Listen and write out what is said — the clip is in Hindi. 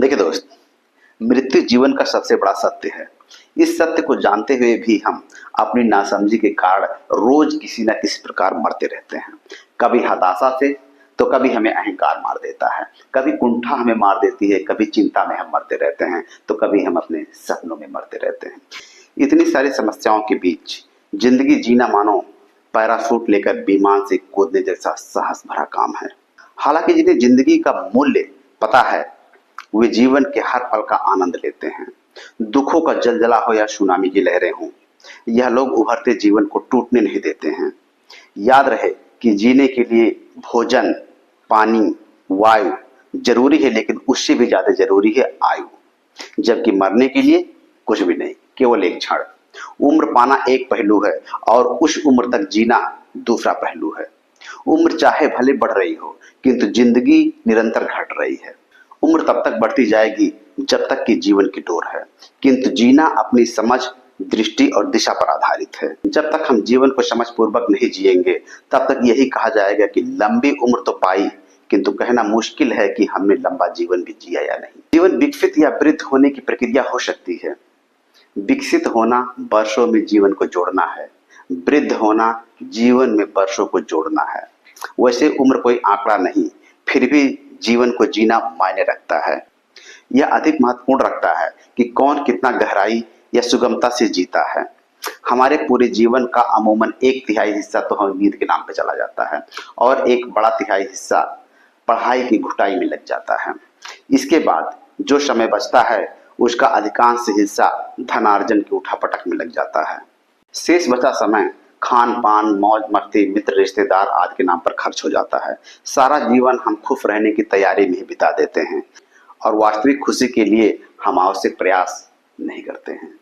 देखिए दोस्त, मृत्यु जीवन का सबसे बड़ा सत्य है। इस सत्य को जानते हुए भी हम अपनी नासमझी के कारण रोज किसी न किसी प्रकार मरते रहते हैं। कभी हताशा से, तो कभी हमें अहंकार मार देता है, कभी कुंठा हमें मार देती है, कभी चिंता में हम मरते रहते हैं, तो कभी हम अपने सपनों में मरते रहते हैं। इतनी सारी समस्याओं के बीच जिंदगी जीना मानो पैराशूट लेकर विमान से कूदने जैसा साहस भरा काम है। हालांकि जिन्हें जिंदगी का मूल्य पता है, वे जीवन के हर पल का आनंद लेते हैं। दुखों का जलजला हो या सुनामी की लहरें हों, यह लोग उभरते जीवन को टूटने नहीं देते हैं। याद रहे कि जीने के लिए भोजन, पानी, वायु जरूरी है, लेकिन उससे भी ज्यादा जरूरी है आयु। जबकि मरने के लिए कुछ भी नहीं, केवल एक क्षण। उम्र पाना एक पहलू है और उस उम्र तक जीना दूसरा पहलू है। उम्र चाहे भले बढ़ रही हो, किंतु जिंदगी निरंतर घट रही है। उम्र तब तक बढ़ती जाएगी जब तक कि जीवन की डोर है, किंतु जीना अपनी समझ, दृष्टि और दिशा पर आधारित है। जब तक हम जीवन को समझ पूर्वक नहीं जिएंगे, तब तक यही कहा जाएगा कि लंबी उम्र तो पाई, किंतु कहना मुश्किल है कि हमने लंबा जीवन भी जिया या नहीं। जीवन विकसित या वृद्ध होने की प्रक्रिया हो सकती है। विकसित होना वर्षों में जीवन को जोड़ना है, वृद्ध होना जीवन में वर्षों को जोड़ना है। वैसे उम्र कोई आंकड़ा नहीं, फिर भी जीवन को जीना मायने रखता है। यह अधिक महत्वपूर्ण रखता है कि कौन कितना गहराई या सुगमता से जीता है। हमारे पूरे जीवन का अमूमन 1/3 हिस्सा तो हम नींद के नाम पे चला जाता है और एक बड़ा तिहाई हिस्सा पढ़ाई की घुटाई में लग जाता है। इसके बाद जो समय बचता है, उसका अधिकांश हिस्सा धनार्जन की उठापटक में लग जाता है। शेष बचा समय खान पान, मौज मस्ती, मित्र रिश्तेदार आदि के नाम पर खर्च हो जाता है। सारा जीवन हम खुश रहने की तैयारी में ही बिता देते हैं और वास्तविक खुशी के लिए हम आवश्यक प्रयास नहीं करते हैं।